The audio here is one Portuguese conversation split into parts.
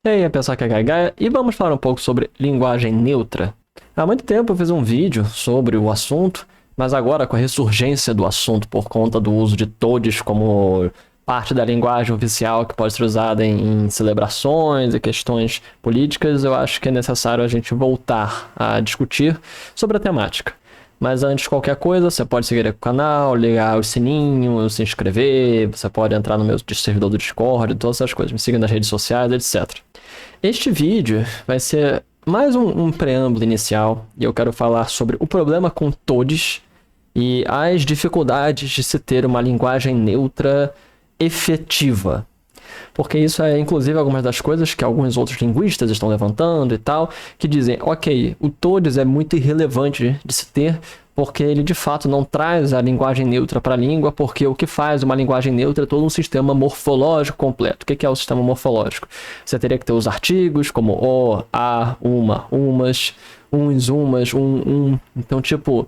E aí, pessoal que é Gaia, e vamos falar um pouco sobre linguagem neutra. Há muito tempo eu fiz um vídeo sobre o assunto, mas agora com a ressurgência do assunto por conta do uso de todes como parte da linguagem oficial que pode ser usada em celebrações e questões políticas, eu acho que é necessário a gente voltar a discutir sobre a temática. Mas antes de qualquer coisa, você pode seguir aqui o canal, ligar o sininho, se inscrever, você pode entrar no meu servidor do Discord, todas essas coisas, me siga nas redes sociais, etc. Este vídeo vai ser mais um preâmbulo inicial e eu quero falar sobre o problema com todes e as dificuldades de se ter uma linguagem neutra efetiva. Porque isso é, inclusive, algumas das coisas que alguns outros linguistas estão levantando e tal, que dizem, ok, o todes é muito irrelevante de se ter, porque ele de fato não traz a linguagem neutra para a língua, porque o que faz uma linguagem neutra é todo um sistema morfológico completo. O que é o sistema morfológico? Você teria que ter os artigos, como o, a, uma, umas, uns, umas, Então, tipo,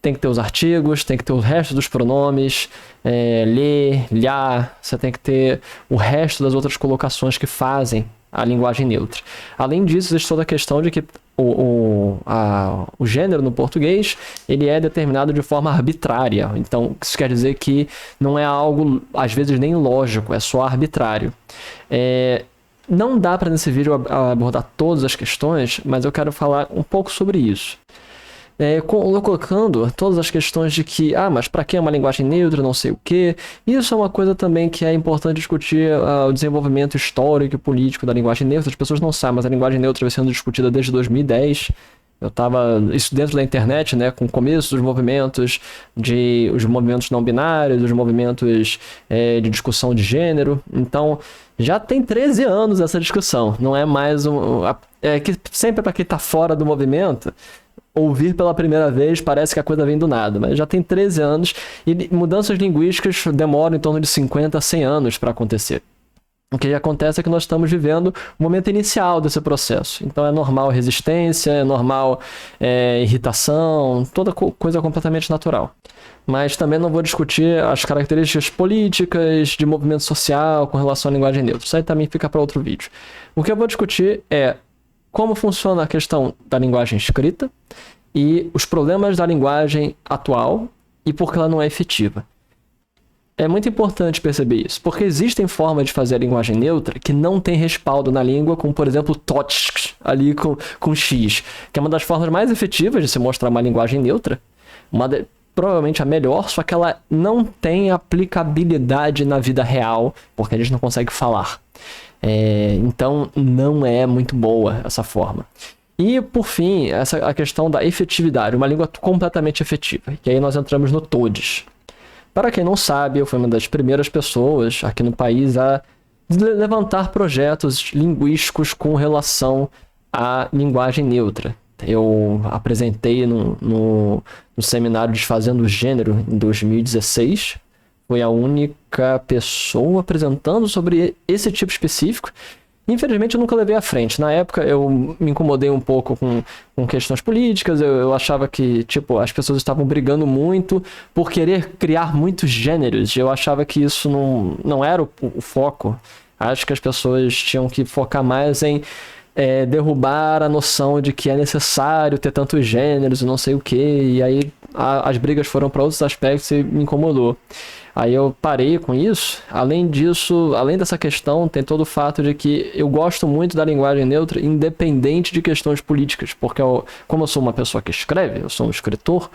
tem que ter os artigos, tem que ter o resto dos pronomes, lhe, lhá, você tem que ter o resto das outras colocações que fazem a linguagem neutra. Além disso, existe toda a questão de que o gênero no português ele é determinado de forma arbitrária. Então, isso quer dizer que não é algo, às vezes, nem lógico, é só arbitrário. Não dá para nesse vídeo abordar todas as questões, mas eu quero falar um pouco sobre isso. Colocando todas as questões de que, mas para que uma linguagem neutra, não sei o quê. Isso é uma coisa também que é importante discutir o desenvolvimento histórico e político da linguagem neutra. As pessoas não sabem, mas a linguagem neutra vem sendo discutida desde 2010. Isso dentro da internet, né, com o começo dos movimentos, os movimentos não binários, os movimentos de discussão de gênero. Então, já tem 13 anos essa discussão. Não é mais que sempre para quem está fora do movimento, ouvir pela primeira vez parece que a coisa vem do nada, mas já tem 13 anos e mudanças linguísticas demoram em torno de 50 a 100 anos para acontecer. O que acontece é que nós estamos vivendo o momento inicial desse processo. Então é normal resistência, é normal irritação, toda coisa completamente natural. Mas também não vou discutir as características políticas de movimento social com relação à linguagem neutra. Isso aí também fica para outro vídeo. O que eu vou discutir é como funciona a questão da linguagem escrita e os problemas da linguagem atual e por que ela não é efetiva. É muito importante perceber isso, porque existem formas de fazer a linguagem neutra que não tem respaldo na língua, como por exemplo TOTS, ali com X, que é uma das formas mais efetivas de se mostrar uma linguagem neutra, provavelmente a melhor, só que ela não tem aplicabilidade na vida real, porque a gente não consegue falar. Então não é muito boa essa forma. E por fim, a questão da efetividade, uma língua completamente efetiva. E aí nós entramos no TODES. Para quem não sabe, eu fui uma das primeiras pessoas aqui no país a levantar projetos linguísticos com relação à linguagem neutra. Eu apresentei no seminário Desfazendo o Gênero em 2016. Foi a única pessoa apresentando sobre esse tipo específico. Infelizmente, eu nunca levei à frente. Na época, eu me incomodei um pouco com questões políticas. Eu achava que, as pessoas estavam brigando muito por querer criar muitos gêneros. Eu achava que isso não era o foco. Acho que as pessoas tinham que focar mais em derrubar a noção de que é necessário ter tantos gêneros e não sei o que. E aí, as brigas foram para outros aspectos e me incomodou. Aí eu parei com isso. Além disso, além dessa questão, tem todo o fato de que eu gosto muito da linguagem neutra, independente de questões políticas, porque como eu sou uma pessoa que escreve, eu sou um escritor,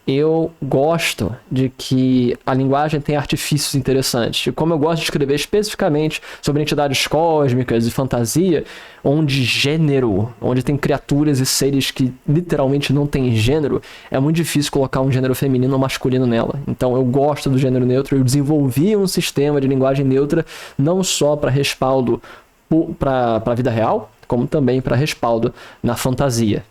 eu gosto de que a linguagem tenha artifícios interessantes. E como eu gosto de escrever especificamente sobre entidades cósmicas e fantasia, onde tem criaturas e seres que literalmente não têm gênero, é muito difícil colocar um gênero feminino ou masculino nela. Então eu gosto do gênero neutro, eu desenvolvi um sistema de linguagem neutra não só para respaldo para a vida real, como também para respaldo na fantasia.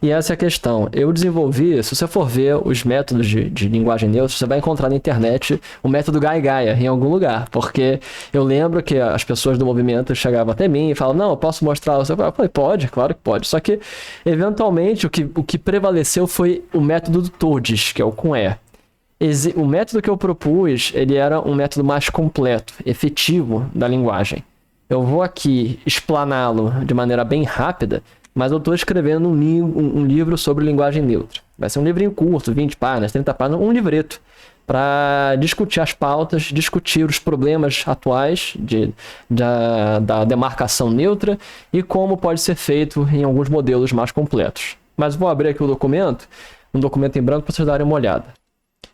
E essa é a questão. Eu desenvolvi, se você for ver os métodos de linguagem neutra, você vai encontrar na internet o método Gaia em algum lugar. Porque eu lembro que as pessoas do movimento chegavam até mim e falavam, não, eu posso mostrar. Eu falei, pode, claro que pode. Só que, eventualmente, o que prevaleceu foi o método do TODES, que é o com E. O método que eu propus, ele era um método mais completo, efetivo da linguagem. eu vou aqui explaná-lo de maneira bem rápida, mas eu estou escrevendo um livro sobre linguagem neutra. Vai ser um livrinho curto, 20 páginas, 30 páginas, um livreto, para discutir as pautas, discutir os problemas atuais da demarcação neutra e como pode ser feito em alguns modelos mais completos. Mas vou abrir aqui o documento, um documento em branco para vocês darem uma olhada.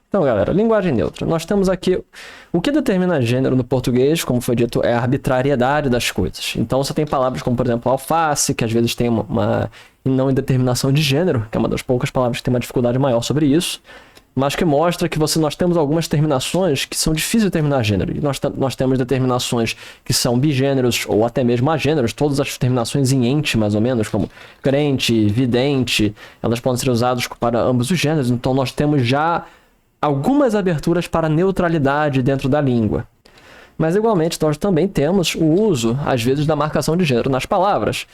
Então, galera, linguagem neutra. Nós temos aqui o que determina gênero no português, como foi dito, é a arbitrariedade das coisas. Então, você tem palavras como, por exemplo, alface, que às vezes tem uma não indeterminação de gênero, que é uma das poucas palavras que tem uma dificuldade maior sobre isso, mas que mostra que nós temos algumas terminações que são difíceis de determinar gênero. E nós temos determinações que são bigêneros ou até mesmo agêneros, todas as terminações em ente, mais ou menos, como crente, vidente, elas podem ser usadas para ambos os gêneros. Então, nós temos já algumas aberturas para neutralidade dentro da língua. Mas, igualmente, nós também temos o uso, às vezes, da marcação de gênero nas palavras,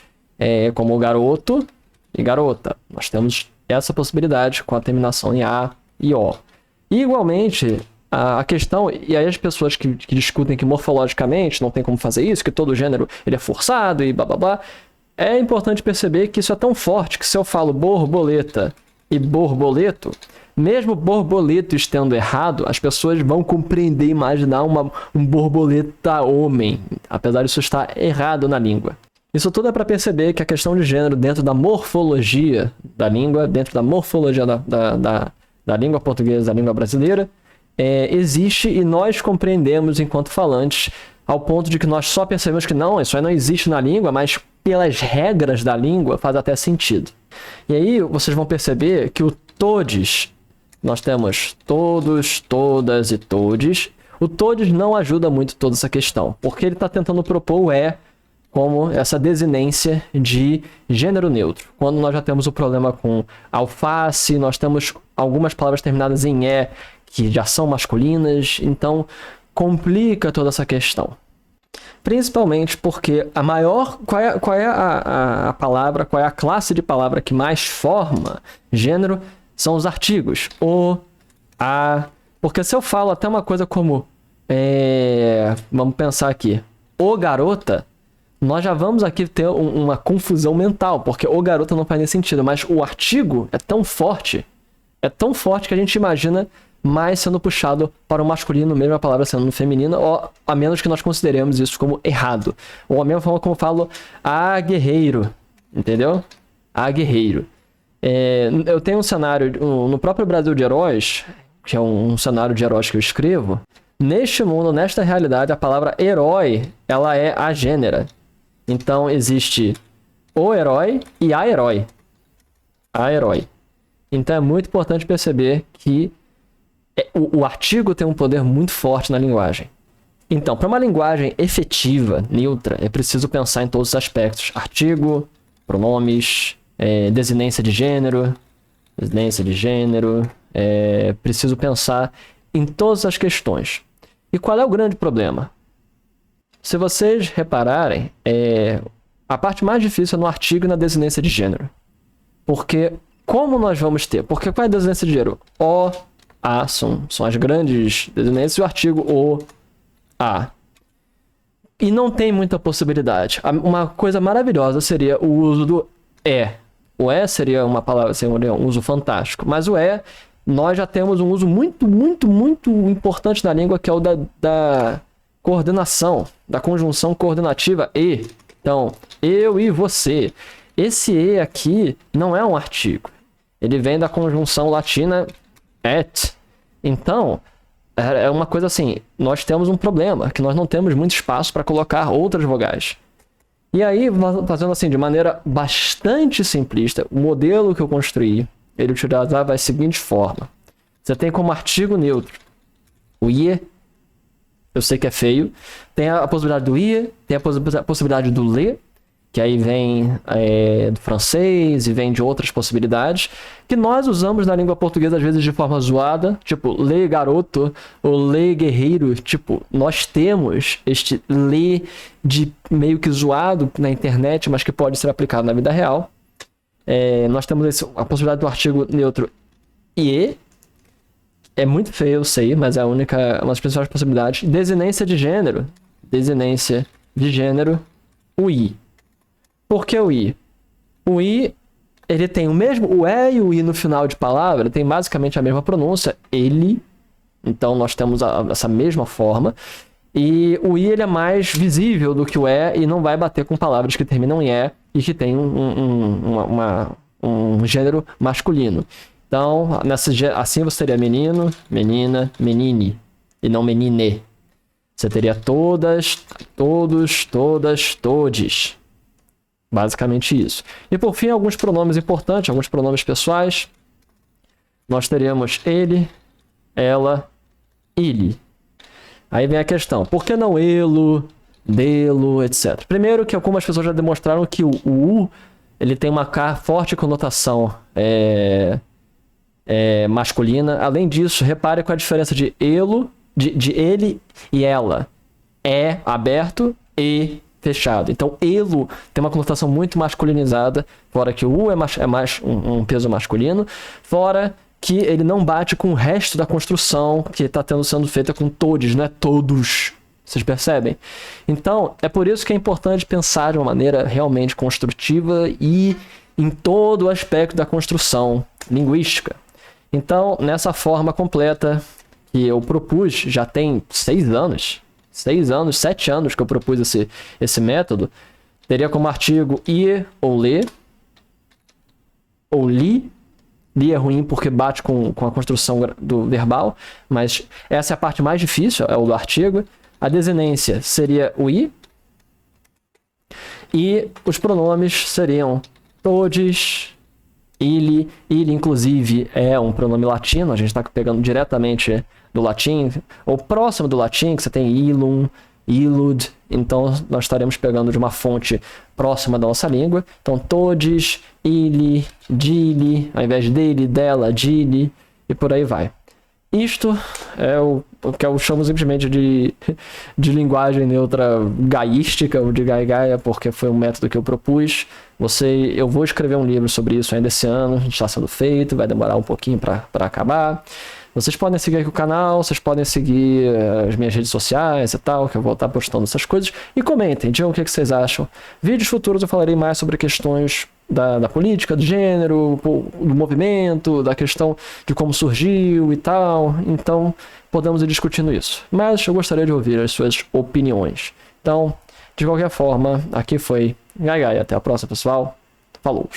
como garoto e garota. Nós temos essa possibilidade com a terminação em A e O. E, igualmente, a questão, e aí as pessoas que discutem que morfologicamente não tem como fazer isso, que todo gênero ele é forçado e blá blá blá, é importante perceber que isso é tão forte que se eu falo borboleta e borboleto, mesmo borboleto estando errado, as pessoas vão compreender e imaginar um borboleta homem, apesar disso estar errado na língua. Isso tudo é para perceber que a questão de gênero dentro da morfologia da língua, dentro da morfologia da língua portuguesa, da língua brasileira, existe e nós compreendemos enquanto falantes, ao ponto de que nós só percebemos que não, isso aí não existe na língua, mas pelas regras da língua faz até sentido. E aí vocês vão perceber que o todes, nós temos todos, todas e todes. O todes não ajuda muito toda essa questão, porque ele está tentando propor o como essa desinência de gênero neutro. Quando nós já temos o problema com alface, nós temos algumas palavras terminadas em que já são masculinas, então complica toda essa questão. Principalmente porque qual é a palavra, qual é a classe de palavra que mais forma gênero? São os artigos. O, a. Porque se eu falo até uma coisa como, vamos pensar aqui, o garota, nós já vamos aqui ter uma confusão mental, porque o garota não faz nem sentido, mas o artigo é tão forte que a gente imagina mais sendo puxado para o masculino, mesmo a palavra sendo feminina, ou a menos que nós consideremos isso como errado. Ou a mesma forma como eu falo, a guerreiro, entendeu? A guerreiro. Eu tenho um cenário, no próprio Brasil de Heróis, que é um cenário de heróis que eu escrevo, neste mundo, nesta realidade, a palavra herói, ela é agênera. Então, existe o herói e a herói. A herói. Então, é muito importante perceber que o artigo tem um poder muito forte na linguagem. Então, para uma linguagem efetiva, neutra, é preciso pensar em todos os aspectos. Artigo, pronomes, desinência de gênero, preciso pensar em todas as questões. E qual é o grande problema? Se vocês repararem, a parte mais difícil é no artigo e na desinência de gênero. Porque como nós vamos ter? Porque qual é a desinência de gênero? O, a são as grandes desinências e o artigo o, a. E não tem muita possibilidade. Uma coisa maravilhosa seria o uso do é. O seria uma palavra, seria um uso fantástico. Mas o nós já temos um uso muito, muito, muito importante na língua, que é o da coordenação, da conjunção coordenativa e. Então, eu e você. Esse e aqui não é um artigo. Ele vem da conjunção latina et. Então, é uma coisa assim, nós temos um problema, que nós não temos muito espaço para colocar outras vogais. E aí, fazendo assim, de maneira bastante simplista, o modelo que eu construí, ele utilizava a seguinte forma. Você tem como artigo neutro o ie, eu sei que é feio, tem a possibilidade do ie, tem a possibilidade do le, que aí vem do francês e vem de outras possibilidades, que nós usamos na língua portuguesa às vezes de forma zoada, tipo le garoto ou le guerreiro, tipo, nós temos este le de meio que zoado na internet, mas que pode ser aplicado na vida real. Nós temos a possibilidade do artigo neutro ie, é muito feio, eu sei, mas é uma das principais possibilidades. Desinência de gênero, desinência de gênero, o I. Por que o I? O I, ele tem o mesmo, o E e o I no final de palavra, tem basicamente a mesma pronúncia, ele. Então, nós temos essa mesma forma. E o I, ele é mais visível do que o E e não vai bater com palavras que terminam em E e que tem um gênero masculino. Então, assim você teria menino, menina, menine, e não menine. Você teria todas, todos, todas, todes. Basicamente isso. E por fim, alguns pronomes importantes, alguns pronomes pessoais. Nós teremos ele, ela, ele. Aí vem a questão, por que não elo, delo, etc. Primeiro que algumas pessoas já demonstraram que o U ele tem uma forte conotação masculina. Além disso, repare com a diferença de elo, de ele e ela. É aberto e fechado. Então, elo tem uma conotação muito masculinizada, fora que o U é mais um peso masculino, fora que ele não bate com o resto da construção que está sendo feita com todos, não é todos. Vocês percebem? Então, é por isso que é importante pensar de uma maneira realmente construtiva e em todo o aspecto da construção linguística. Então, nessa forma completa que eu propus, já tem 6 anos, 7 anos que eu propus esse método, teria como artigo ir ou ler, ou li. Li é ruim porque bate com a construção do verbal, mas essa é a parte mais difícil, é o do artigo. A desinência seria o i, e os pronomes seriam todes, ele inclusive é um pronome latino, a gente está pegando diretamente do latim, ou próximo do latim, que você tem ilum, illud, então nós estaremos pegando de uma fonte próxima da nossa língua. Então, todes, ele, dile, ao invés dele, dela, dile, e por aí vai. Isto é o que eu chamo simplesmente de linguagem neutra gaística, ou de gaia, porque foi um método que eu propus. Eu vou escrever um livro sobre isso ainda esse ano, a gente está sendo feito, vai demorar um pouquinho para acabar. Vocês podem seguir aqui o canal, vocês podem seguir as minhas redes sociais e tal, que eu vou estar postando essas coisas. E comentem, digam o que vocês acham. Vídeos futuros eu falarei mais sobre questões da política, do gênero, do movimento, da questão de como surgiu e tal. Então, podemos ir discutindo isso. Mas eu gostaria de ouvir as suas opiniões. Então, de qualquer forma, aqui foi Gai Gai. Até a próxima, pessoal. Falou!